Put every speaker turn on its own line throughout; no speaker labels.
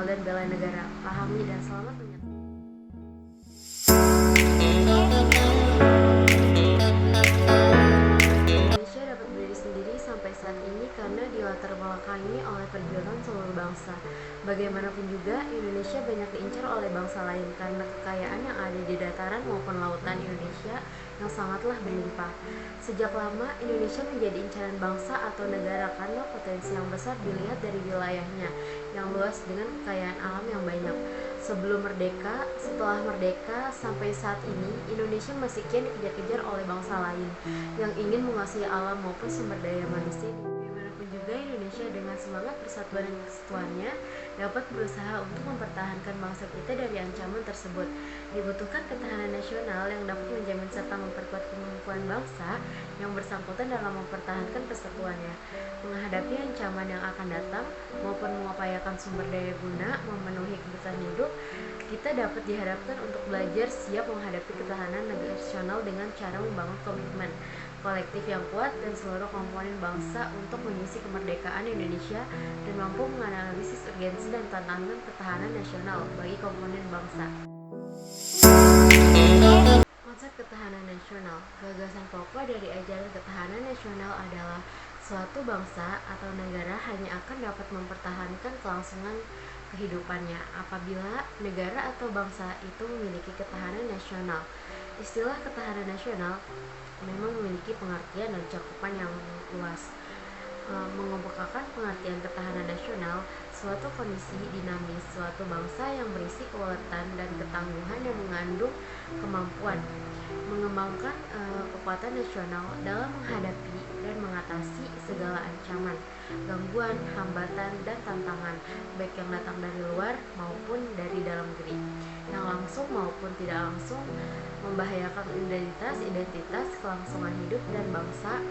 dan bela negara. Pahami dan selamat menyatakan. Indonesia dapat berdiri sendiri sampai saat ini karena dilatar belakangi oleh perjuangan seluruh bangsa. Bagaimanapun juga, Indonesia banyak diincar oleh bangsa lain karena kekayaan yang ada di dataran maupun lautan Indonesia yang sangatlah berlimpah. Sejak lama, Indonesia menjadi incaran bangsa atau negara karena potensi yang besar dilihat dari wilayahnya yang luas dengan kekayaan alam yang banyak. Sebelum merdeka, setelah merdeka, sampai saat ini, Indonesia masih kian dikejar-kejar oleh bangsa lain yang ingin menguasai alam maupun sumber daya manusia. Bagaimanapun juga, Indonesia dengan semangat persatuan dan kesatuannya dapat berusaha untuk mempertahankan bangsa kita dari ancaman tersebut. Dibutuhkan ketahanan nasional yang dapat menjamin serta memperkuat kemampuan bangsa yang bersangkutan dalam mempertahankan persatuannya, menghadapi ancaman yang akan datang, maupun mengupayakan sumber daya guna memenuhi kebutuhan hidup. Kita dapat diharapkan untuk belajar siap menghadapi ketahanan nasional dengan cara membangun komitmen kolektif yang kuat dan seluruh komponen bangsa untuk mengisi kemerdekaan Indonesia dan mampu menganalisis urgensi dan tantangan ketahanan nasional bagi komponen bangsa. Konsep ketahanan nasional. Gagasan pokok dari ajaran ketahanan nasional adalah suatu bangsa atau negara hanya akan dapat mempertahankan kelangsungan kehidupannya apabila negara atau bangsa itu memiliki ketahanan nasional. Istilah ketahanan nasional memang memiliki pengertian dan cakupan yang luas. Mengemukakan pengertian ketahanan nasional, suatu kondisi dinamis suatu bangsa yang berisi keuletan dan ketangguhan yang mengandung kemampuan mengembangkan kekuatan nasional dalam menghadapi dan mengatasi segala ancaman, gangguan, hambatan, dan tantangan, baik yang datang dari luar maupun dari dalam negeri, yang langsung maupun tidak langsung membahayakan identitas, kelangsungan hidup dan bangsa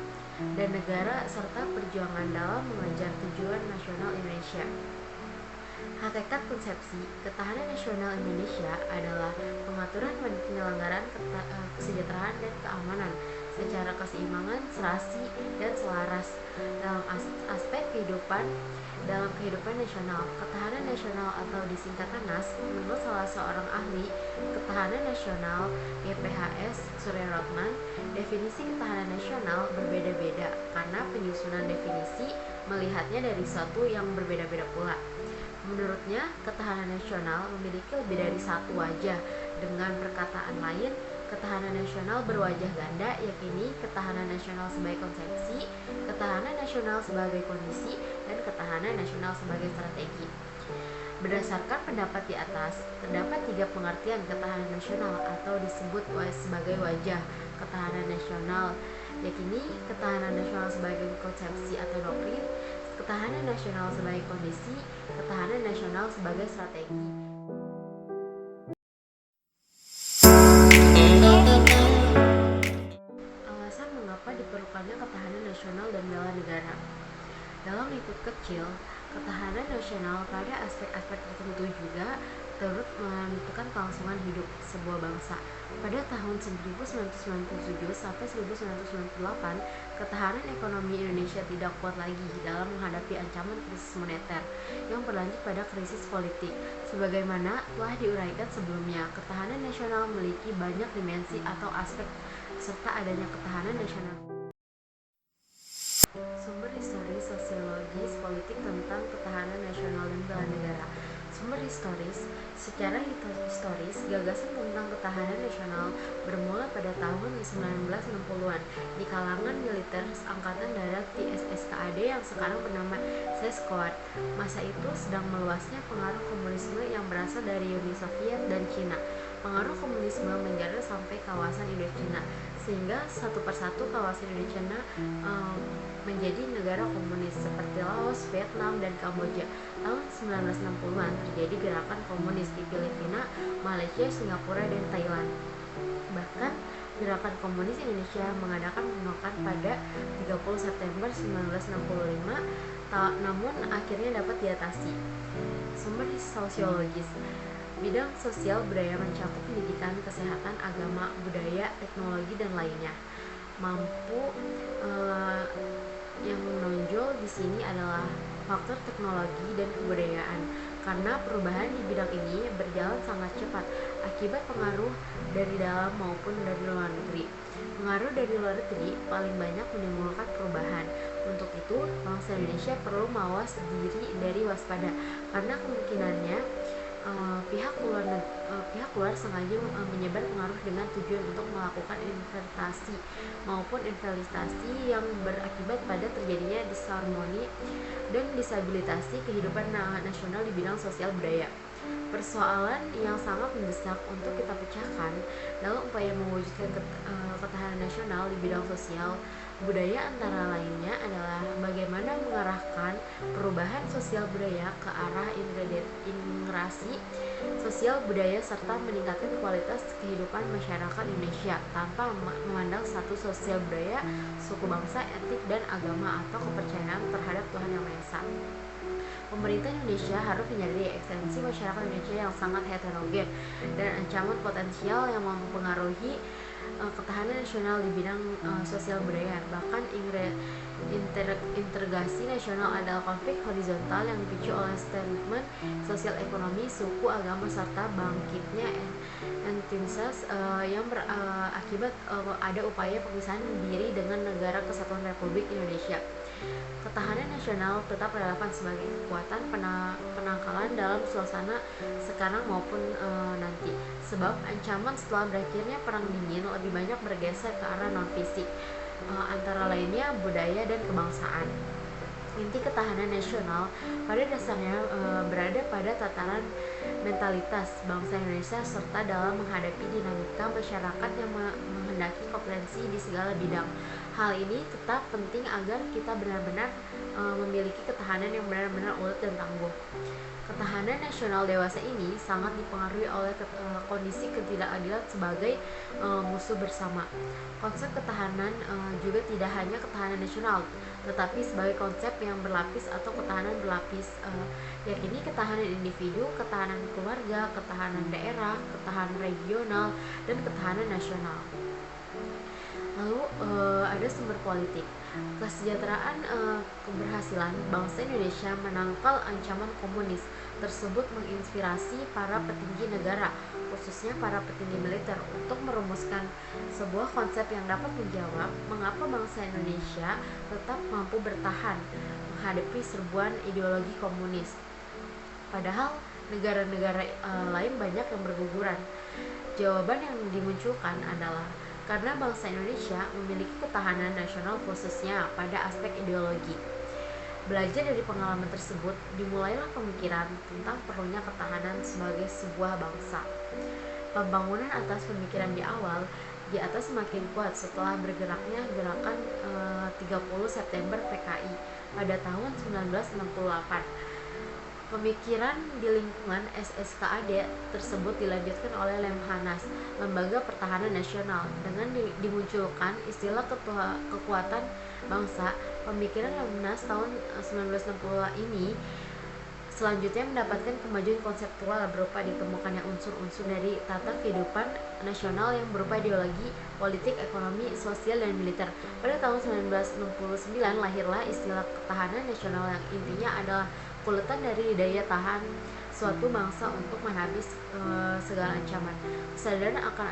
dan negara serta perjuangan dalam mengejar tujuan nasional Indonesia. Hakikat konsepsi ketahanan nasional Indonesia adalah pengaturan dan penyelenggaraan kesejahteraan dan keamanan secara keseimbangan, serasi, dan selaras dalam aspek dalam kehidupan nasional. Ketahanan nasional atau disingkat NAS, menurut salah seorang ahli ketahanan nasional YPHS Suryaratman, definisi ketahanan nasional berbeda-beda karena penyusunan definisi melihatnya dari suatu yang berbeda-beda pula. Menurutnya, ketahanan nasional memiliki lebih dari satu wajah. Dengan perkataan lain, ketahanan nasional berwajah ganda, yakni ketahanan nasional sebagai konsepsi, ketahanan nasional sebagai kondisi, dan ketahanan nasional sebagai strategi. Berdasarkan pendapat di atas, terdapat 3 pengertian ketahanan nasional atau disebut sebagai wajah ketahanan nasional, yakni ketahanan nasional sebagai konsepsi atau doktrin, ketahanan nasional sebagai kondisi, ketahanan nasional sebagai strategi. Alasan mengapa diperlukannya ketahanan nasional dan bela negara. Dalam lingkup kecil, ketahanan nasional pada aspek-aspek tertentu juga turut menentukan kelangsungan hidup sebuah bangsa. Pada tahun 1997 sampai 1998, ketahanan ekonomi Indonesia tidak kuat lagi dalam menghadapi ancaman krisis moneter yang berlanjut pada krisis politik. Sebagaimana telah diuraikan sebelumnya, ketahanan nasional memiliki banyak dimensi atau aspek serta adanya ketahanan nasional. Sumber historis, sosiologis, politik tentang ketahanan nasional dan bela negara. Sumber historis. Secara historis, gagasan tentang ketahanan nasional bermula pada tahun 1960-an di kalangan militer Angkatan Darat TSSKAD yang sekarang bernama Seskowat. Masa itu sedang meluasnya pengaruh komunisme yang berasal dari Uni Soviet dan Cina. Pengaruh komunisme menjalar sampai kawasan Indochina, sehingga satu persatu kawasan Indochina menjadi negara komunis seperti Laos, Vietnam, dan Kamboja. Tahun 1960-an terjadi gerakan komunis di Filipina, Malaysia, Singapura, dan Thailand. Bahkan gerakan komunis Indonesia mengadakan penolakan pada 30 September 1965, namun akhirnya dapat diatasi. Sumber sosiologis. Bidang sosial budaya mencakup pendidikan, kesehatan, agama, budaya, teknologi, dan lainnya. Yang menonjol di sini adalah faktor teknologi dan kebudayaan. karena perubahan di bidang ini berjalan sangat cepat akibat pengaruh dari dalam maupun dari luar negeri. Pengaruh dari luar negeri paling banyak menimbulkan perubahan. Untuk itu, bangsa Indonesia perlu mawas diri dari waspada, karena kemungkinannya pihak luar sengaja menyebar pengaruh dengan tujuan untuk melakukan investasi maupun investasi yang berakibat pada terjadinya disharmoni dan disabilitasi kehidupan nasional di bidang sosial budaya. Persoalan yang sangat mendesak untuk kita pecahkan dalam upaya mewujudkan ketahanan nasional di bidang sosial budaya antara lainnya adalah bagaimana mengarahkan perubahan sosial budaya ke arah integrasi sosial budaya serta meningkatkan kualitas kehidupan masyarakat Indonesia tanpa memandang status sosial budaya, suku bangsa, etnik, dan agama atau kepercayaan terhadap Tuhan Yang Maha Esa. Pemerintah Indonesia harus menyadari eksistensi masyarakat Indonesia yang sangat heterogen dan ancaman potensial yang mempengaruhi ketahanan nasional di bidang sosial budaya. Bahkan integrasi nasional adalah konflik horizontal yang dipicu oleh statement sosial ekonomi, suku, agama, serta bangkitnya entitas yang berakibat ada upaya pemisahan diri dengan negara kesatuan Republik Indonesia. Ketahanan nasional tetap relevan sebagai kekuatan penangkalan dalam suasana sekarang maupun nanti, sebab ancaman setelah berakhirnya Perang Dingin lebih banyak bergeser ke arah non-fisik, antara lainnya budaya dan kebangsaan. Inti ketahanan nasional pada dasarnya berada pada tataran mentalitas bangsa Indonesia serta dalam menghadapi dinamika masyarakat yang menghendaki kompetensi di segala bidang. Hal ini tetap penting agar kita benar-benar memiliki ketahanan yang benar-benar ulet dan tangguh. Ketahanan nasional dewasa ini sangat dipengaruhi oleh kondisi ketidakadilan sebagai musuh bersama. Konsep ketahanan juga tidak hanya ketahanan nasional, tetapi sebagai konsep yang berlapis atau ketahanan berlapis, yakni ketahanan individu, ketahanan keluarga, ketahanan daerah, ketahanan regional, dan ketahanan nasional. Lalu ada sumber politik. Kesejahteraan keberhasilan bangsa Indonesia menangkal ancaman komunis tersebut menginspirasi para petinggi negara, khususnya para petinggi militer, untuk merumuskan sebuah konsep yang dapat menjawab mengapa bangsa Indonesia tetap mampu bertahan menghadapi serbuan ideologi komunis. Padahal negara-negara lain banyak yang berguguran. Jawaban yang dimunculkan adalah karena bangsa Indonesia memiliki ketahanan nasional khususnya pada aspek ideologi. Belajar dari pengalaman tersebut, dimulailah pemikiran tentang perlunya ketahanan sebagai sebuah bangsa. Pembangunan atas pemikiran di atas semakin kuat setelah bergeraknya gerakan 30 September PKI pada tahun 1968. Pemikiran di lingkungan SSKAD tersebut dilanjutkan oleh Lemhanas, Lembaga Pertahanan Nasional, dengan dimunculkan istilah kekuatan bangsa. Pemikiran Lemhanas tahun 1960 ini selanjutnya mendapatkan kemajuan konseptual berupa ditemukannya unsur-unsur dari tata kehidupan nasional yang berupa ideologi, politik, ekonomi, sosial, dan militer. Pada tahun 1969 lahirlah istilah ketahanan nasional yang intinya adalah keuletan dari daya tahan suatu bangsa untuk menghadapi segala ancaman. Kesadaran akan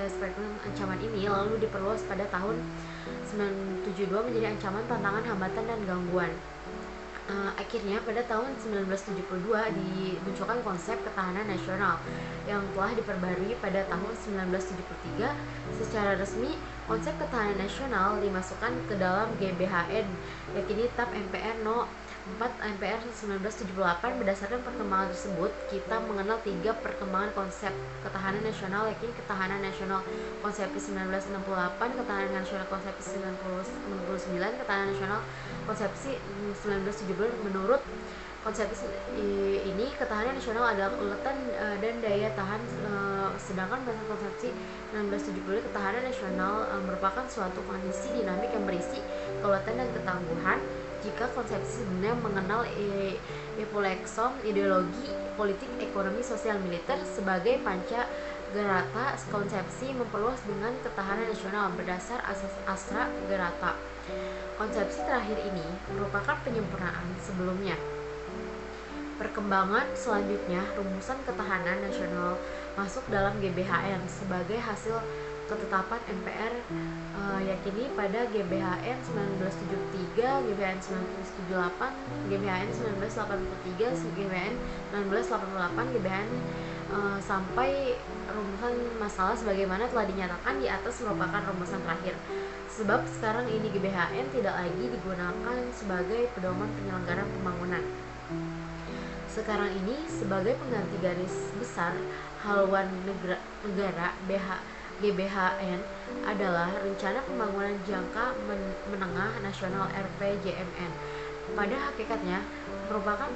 aspek ancaman ini lalu diperluas pada tahun 1972 menjadi ancaman, tantangan, hambatan, dan gangguan. Akhirnya pada tahun 1972 dimunculkan konsep ketahanan nasional yang telah diperbarui pada tahun 1973. Secara resmi, konsep ketahanan nasional dimasukkan ke dalam GBHN, yakni TAP MPR No. 4 MPR 1978. Berdasarkan perkembangan tersebut, kita mengenal 3 perkembangan konsep ketahanan nasional, yakni ketahanan nasional konsepsi 1968, ketahanan nasional konsepsi 1969, ketahanan nasional konsepsi 1970. Menurut konsepsi ini, ketahanan nasional adalah uletan dan daya tahan, sedangkan pada konsepsi 1970 ketahanan nasional merupakan suatu kondisi dinamik yang berisi keuletan dan ketangguhan. Jika konsepsi sebelumnya mengenal epoleksom, ideologi, politik, ekonomi, sosial, militer sebagai panca-gerata, konsepsi memperluas dengan ketahanan nasional berdasar asas Astra Gerata. Konsepsi terakhir ini merupakan penyempurnaan sebelumnya. Perkembangan selanjutnya, rumusan ketahanan nasional masuk dalam GBHN sebagai hasil ketetapan MPR yakini pada GBHN 1973, GBHN 1978, GBHN 1983, GBHN 1988, GBHN sampai rumusan masalah sebagaimana telah dinyatakan di atas merupakan rumusan terakhir. Sebab sekarang ini GBHN tidak lagi digunakan sebagai pedoman penyelenggaraan pembangunan. Sekarang ini sebagai pengganti garis besar haluan negara GBHN adalah Rencana Pembangunan Jangka Menengah Nasional (RPJMN). Pada hakikatnya merupakan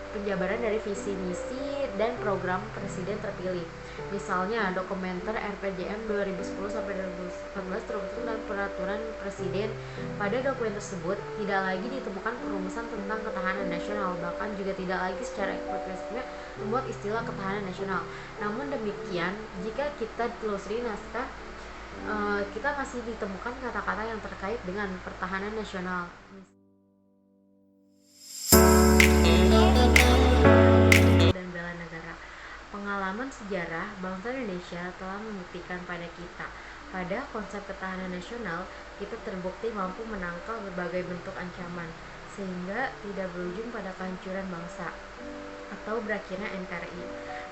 penjabaran dari visi misi dan program presiden terpilih. Misalnya dokumenter RPJM 2010-2014 terbentuk dan peraturan presiden. Pada dokumen tersebut tidak lagi ditemukan perumusan tentang ketahanan nasional, bahkan juga tidak lagi secara eksplisit membuat istilah ketahanan nasional. Namun demikian, jika kita telusuri naskah, kita masih ditemukan kata-kata yang terkait dengan pertahanan nasional. Pengalaman sejarah bangsa Indonesia telah membuktikan pada kita, pada konsep ketahanan nasional, kita terbukti mampu menangkal berbagai bentuk ancaman, sehingga tidak berujung pada kehancuran bangsa atau berakhirnya NKRI.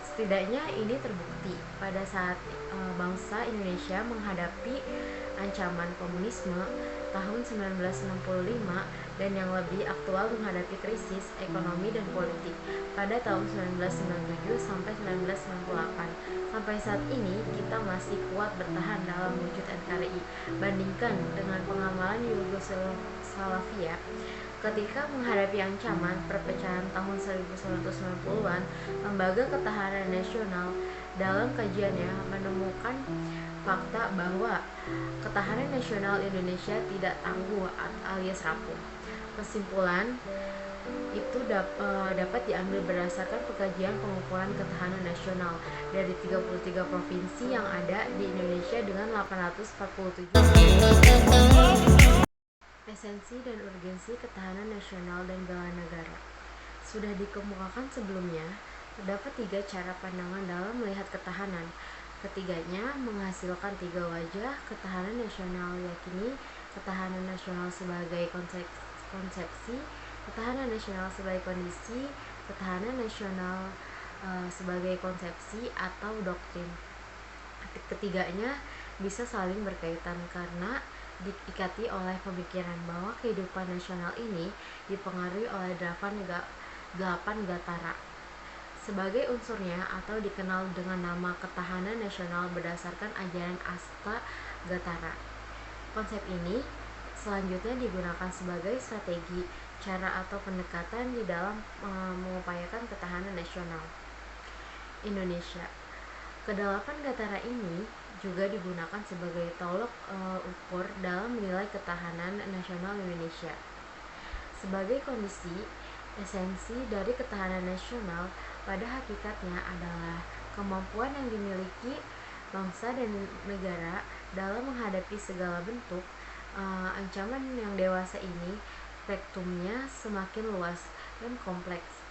Setidaknya ini terbukti pada saat bangsa Indonesia menghadapi ancaman komunisme tahun 1965 dan yang lebih aktual menghadapi krisis ekonomi dan politik pada tahun 1997 sampai 1998. Sampai saat ini kita masih kuat bertahan dalam wujud NKRI. Bandingkan dengan pengamalan Yugoslavia ketika menghadapi ancaman perpecahan tahun 1990-an, Lembaga Ketahanan Nasional dalam kajiannya menemukan fakta bahwa ketahanan nasional Indonesia tidak tangguh alias rapuh. Kesimpulan itu dapat diambil berdasarkan pengkajian pengukuran ketahanan nasional dari 33 provinsi yang ada di Indonesia dengan 847 esensi dan urgensi ketahanan nasional dan bela negara. Sudah dikemukakan sebelumnya, terdapat 3 cara pandangan dalam melihat ketahanan. Ketiganya menghasilkan 3 wajah ketahanan nasional, yakni ketahanan nasional sebagai konsepsi, ketahanan nasional sebagai kondisi, ketahanan nasional sebagai konsepsi atau doktrin. Ketiganya bisa saling berkaitan karena diikati oleh pemikiran bahwa kehidupan nasional ini dipengaruhi oleh 8 gatara sebagai unsurnya, atau dikenal dengan nama ketahanan nasional berdasarkan ajaran Asta Gatara. Konsep ini selanjutnya digunakan sebagai strategi, cara atau pendekatan di dalam mengupayakan ketahanan nasional Indonesia. Kedelapan gatara ini juga digunakan sebagai tolok ukur dalam menilai ketahanan nasional Indonesia. Sebagai kondisi, esensi dari ketahanan nasional pada hakikatnya adalah kemampuan yang dimiliki bangsa dan negara dalam menghadapi segala bentuk ancaman yang dewasa ini. Spektrumnya semakin luas dan kompleks.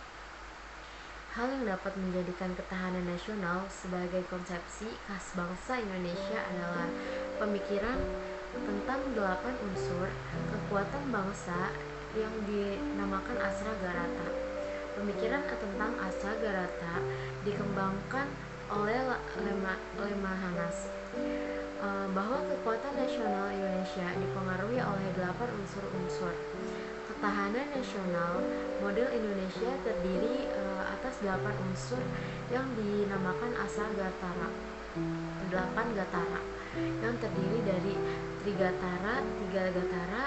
Hal yang dapat menjadikan ketahanan nasional sebagai konsepsi khas bangsa Indonesia adalah pemikiran tentang 8 unsur kekuatan bangsa yang dinamakan Astra Garata. Pemikiran tentang Astra Garata dikembangkan oleh Lemhanas, bahwa kekuatan nasional Indonesia dipengaruhi oleh 8 unsur-unsur. Ketahanan nasional model Indonesia terdiri atas 8 unsur yang dinamakan Astra Gatara, 8 gatara yang terdiri dari Trigatara, 3 gatara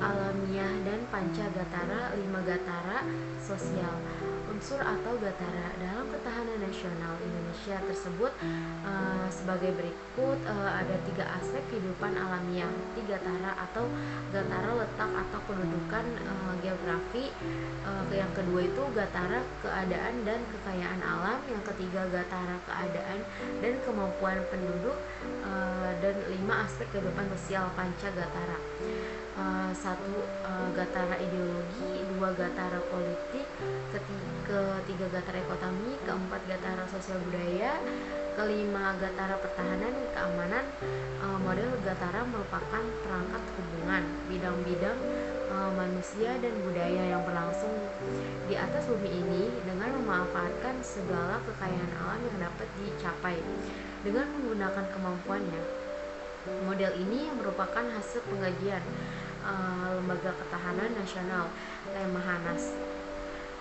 alamiah, dan Pancagatara, 5 gatara sosial. Unsur atau gatara dalam ketahanan nasional Indonesia tersebut sebagai berikut. Ada 3 aspek kehidupan alamiah, 3 gatara atau gatara letak atau kedudukan geografi. Yang kedua itu gatara keadaan dan kekayaan alam. Yang ketiga gatara keadaan dan kemampuan penduduk. Dan 5 aspek kehidupan sosial, Pancagatara. Satu, Gatara ideologi, dua, Gatara politik, ketiga, Gatara ekonomi, keempat, Gatara sosial budaya, kelima, Gatara pertahanan keamanan. Model Gatara merupakan perangkat hubungan bidang-bidang manusia dan budaya yang berlangsung di atas bumi ini dengan memanfaatkan segala kekayaan alam yang dapat dicapai dengan menggunakan kemampuannya. Model ini merupakan hasil pengkajian Lembaga Ketahanan Nasional Lemhanas.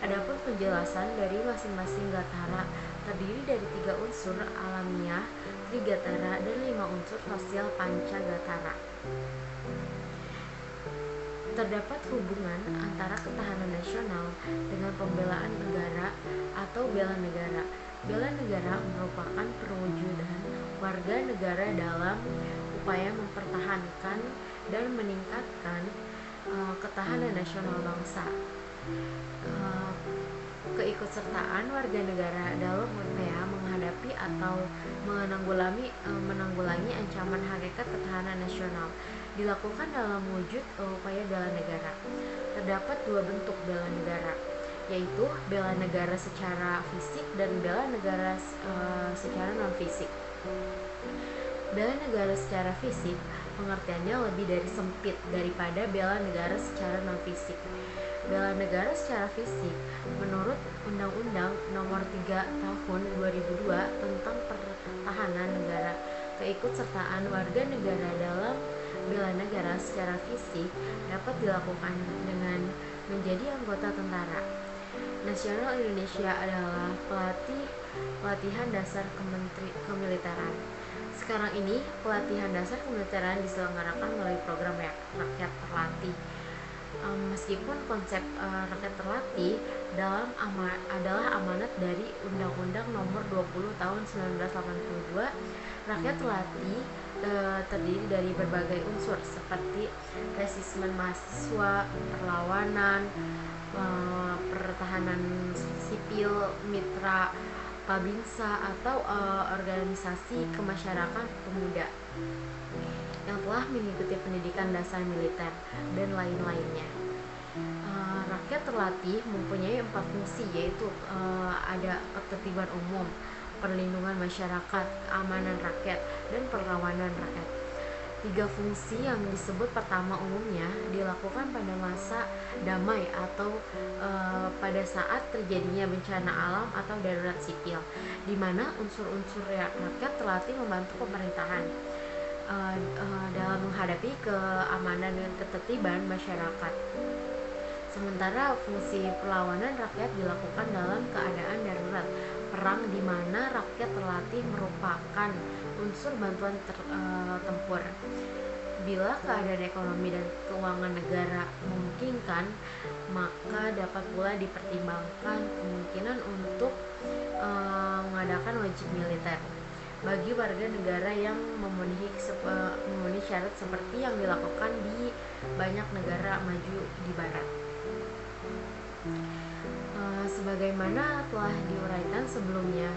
Adapun penjelasan dari masing-masing Gatara terdiri dari 3 unsur alamiah Trigatara dan 5 unsur sosial Pancagatara. Terdapat hubungan antara ketahanan nasional dengan pembelaan negara atau bela negara. Bela negara merupakan perwujudan warga negara dalam upaya mempertahankan dan meningkatkan ketahanan nasional bangsa. Keikutsertaan warga negara dalam upaya menghadapi atau menanggulangi ancaman hakikat ketahanan nasional dilakukan dalam wujud upaya bela negara. Terdapat 2 bentuk bela negara, yaitu bela negara secara fisik dan bela negara secara non-fisik. Bela negara secara fisik pengertiannya lebih dari sempit daripada bela negara secara non-fisik. Bela negara secara fisik menurut Undang-Undang Nomor 3 Tahun 2002 tentang Pertahanan Negara, keikutsertaan warga negara dalam bela negara secara fisik dapat dilakukan dengan menjadi anggota tentara nasional Indonesia adalah pelatihan dasar kemiliteran. Sekarang ini pelatihan dasar kemiliteran diselenggarakan melalui program Rakyat Terlatih. Meskipun konsep rakyat terlatih adalah amanat dari Undang-Undang Nomor 20 Tahun 1982, rakyat terlatih terdiri dari berbagai unsur seperti resismen mahasiswa, perlawanan, pertahanan sipil, mitra, Babinsa atau organisasi kemasyarakat pemuda yang telah mengikuti pendidikan dasar militer dan lain-lainnya. Rakyat terlatih mempunyai 4 fungsi, yaitu ada ketertiban umum, perlindungan masyarakat, keamanan rakyat, dan perlawanan rakyat. 3 fungsi yang disebut pertama umumnya dilakukan pada masa damai atau pada saat terjadinya bencana alam atau darurat sipil, di mana unsur-unsur rakyat terlatih membantu pemerintahan dalam menghadapi keamanan dan ketertiban masyarakat. Sementara fungsi perlawanan rakyat dilakukan dalam keadaan darurat perang, di mana rakyat terlatih merupakan unsur bantuan tempur. Bila keadaan ekonomi dan keuangan negara memungkinkan, maka dapat pula dipertimbangkan kemungkinan untuk mengadakan wajib militer bagi warga negara yang memenuhi syarat seperti yang dilakukan di banyak negara maju di barat. Sebagaimana telah diuraikan sebelumnya,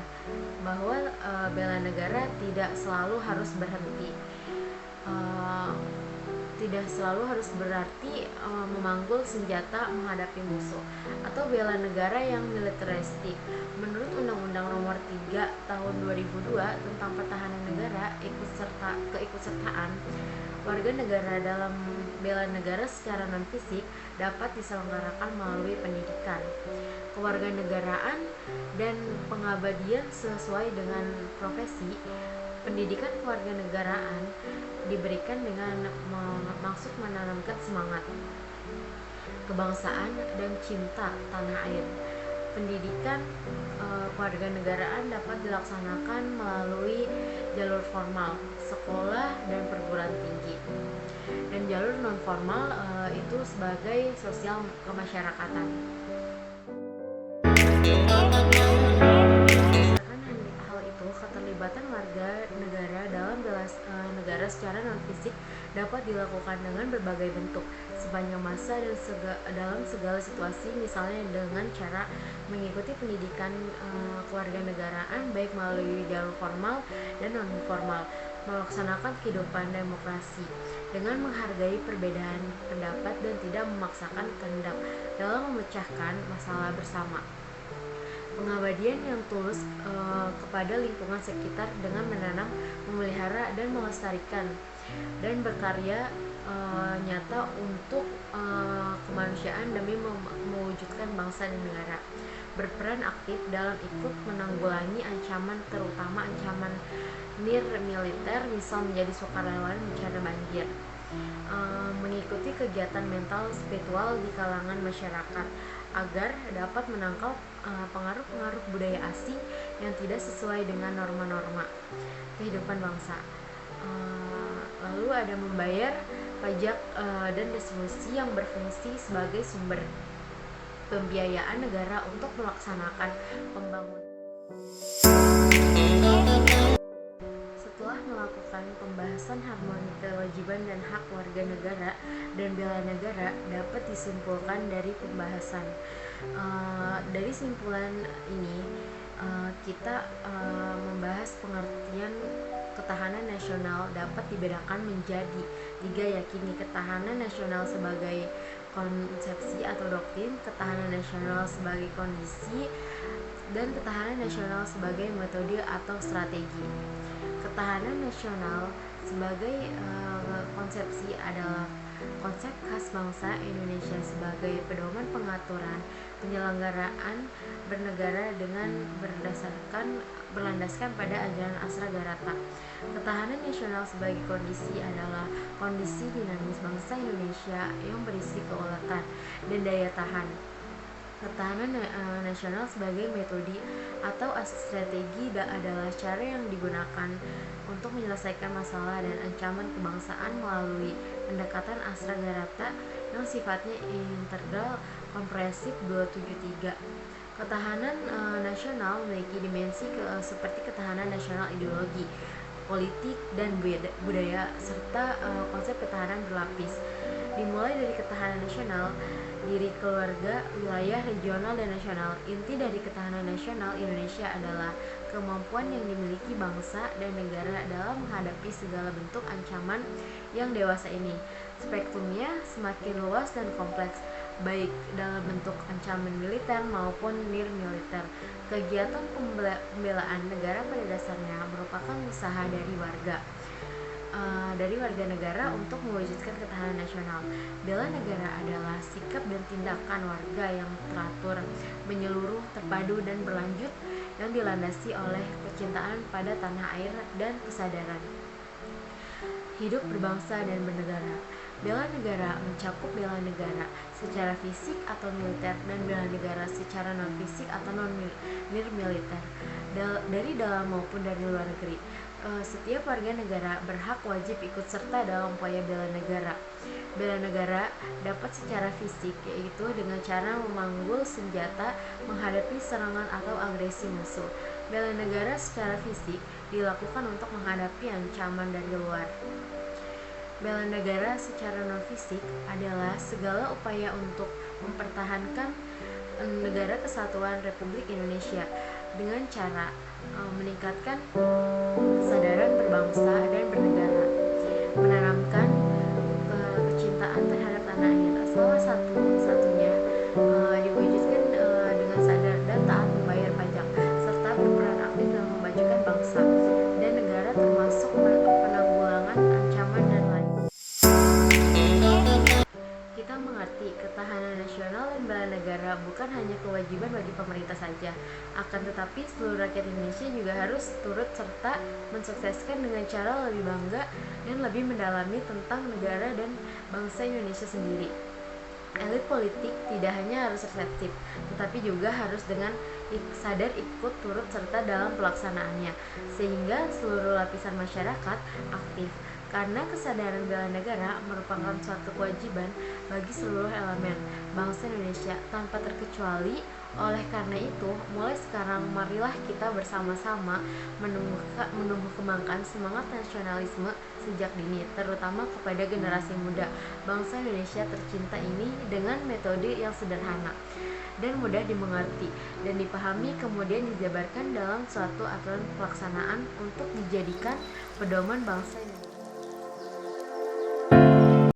bahwa bela negara tidak selalu harus berhenti, tidak selalu harus berarti memanggul senjata menghadapi musuh atau bela negara yang militeristik. Menurut Undang-Undang Nomor 3 Tahun 2002 tentang Pertahanan Negara, keikutsertaan warga negara dalam bela negara secara non-fisik dapat diselenggarakan melalui pendidikan, kewarganegaraan, dan pengabdian sesuai dengan profesi. Pendidikan kewarganegaraan diberikan dengan maksud menanamkan semangat kebangsaan dan cinta tanah air. Pendidikan kewarganegaraan dapat dilaksanakan melalui jalur formal, sekolah dan perguruan tinggi, dan jalur non formal itu sebagai sosial kemasyarakatan. Hal itu, keterlibatan warga negara dalam bela negara secara non-fisik dapat dilakukan dengan berbagai bentuk sepanjang masa dan dalam segala situasi, misalnya dengan cara mengikuti pendidikan kewarganegaraan baik melalui jalur formal dan non-formal, melaksanakan kehidupan demokrasi dengan menghargai perbedaan pendapat dan tidak memaksakan kehendak dalam memecahkan masalah bersama. Pengabdian yang tulus kepada lingkungan sekitar dengan menanam, memelihara, dan melestarikan, dan berkarya nyata untuk kemanusiaan demi mewujudkan bangsa dan negara. Berperan aktif dalam ikut menanggulangi ancaman, terutama ancaman nir-militer, misal menjadi sukarelawan bencana banjir. Mengikuti kegiatan mental spiritual di kalangan masyarakat agar dapat menangkal pengaruh-pengaruh budaya asing yang tidak sesuai dengan norma-norma kehidupan bangsa. Lalu ada membayar pajak dan distribusi yang berfungsi sebagai sumber pembiayaan negara untuk melaksanakan pembangunan. Setelah melakukan pembahasan harmoni kewajiban dan hak warga negara dan bela negara, dapat disimpulkan dari pembahasan. Dari simpulan ini, kita membahas pengertian ketahanan nasional dapat dibedakan menjadi 3, yakni ketahanan nasional sebagai konsepsi atau doktrin, ketahanan nasional sebagai kondisi, dan ketahanan nasional sebagai metode atau strategi. Ketahanan nasional sebagai konsepsi adalah konsep khas bangsa Indonesia sebagai pedoman pengaturan penyelenggaraan bernegara dengan berlandaskan pada ajaran Astra-Garata. Ketahanan nasional sebagai kondisi adalah kondisi dinamis bangsa Indonesia yang berisi keuletan dan daya tahan. Ketahanan nasional sebagai metode atau strategi adalah cara yang digunakan untuk menyelesaikan masalah dan ancaman kebangsaan melalui pendekatan Astra-Garata yang sifatnya integral, komprehensif, 273. Ketahanan nasional memiliki dimensi seperti ketahanan nasional ideologi, politik, dan budaya, serta konsep ketahanan berlapis. Dimulai dari ketahanan nasional, diri keluarga, wilayah, regional, dan nasional. Inti dari ketahanan nasional Indonesia adalah kemampuan yang dimiliki bangsa dan negara dalam menghadapi segala bentuk ancaman yang dewasa ini. Spektrumnya semakin luas dan kompleks, baik dalam bentuk ancaman militer maupun nir-militer. Kegiatan pembelaan negara pada dasarnya merupakan usaha dari warga negara untuk mewujudkan ketahanan nasional. Bela negara adalah sikap dan tindakan warga yang teratur, menyeluruh, terpadu, dan berlanjut yang dilandasi oleh kecintaan pada tanah air dan kesadaran hidup berbangsa dan bernegara. Bela negara mencakup bela negara secara fisik atau militer dan bela negara secara non-fisik atau non-militer, dari dalam maupun dari luar negeri. Setiap warga negara berhak wajib ikut serta dalam upaya bela negara. Bela negara dapat secara fisik, yaitu dengan cara memanggul senjata menghadapi serangan atau agresi musuh. Bela negara secara fisik dilakukan untuk menghadapi ancaman dari luar. Bela negara secara non-fisik adalah segala upaya untuk mempertahankan negara kesatuan Republik Indonesia dengan cara meningkatkan kesadaran berbangsa dan bernegara, menanamkan kecintaan terhadap tanah air. Salah satunya diwujudkan dengan sadar dan taat membayar pajak, serta berperan aktif dalam memajukan bangsa dan negara termasuk penanggulangan ancaman dan lain. Kita mengerti ketahanan nasional dan bela negara bukan hanya kewajiban bagi pemerintah saja, akan tetapi seluruh rakyat Indonesia juga harus turut serta mensukseskan dengan cara lebih bangga dan lebih mendalami tentang negara dan bangsa Indonesia sendiri. Elit politik tidak hanya harus reseptif, tetapi juga harus dengan sadar ikut turut serta dalam pelaksanaannya, sehingga seluruh lapisan masyarakat aktif. Karena kesadaran bela negara merupakan suatu kewajiban bagi seluruh elemen bangsa Indonesia tanpa terkecuali. Oleh karena itu, mulai sekarang marilah kita bersama-sama menumbuh kembangkan semangat nasionalisme sejak dini, terutama kepada generasi muda bangsa Indonesia tercinta ini dengan metode yang sederhana dan mudah dimengerti dan dipahami, kemudian dijabarkan dalam suatu aturan pelaksanaan untuk dijadikan pedoman bangsa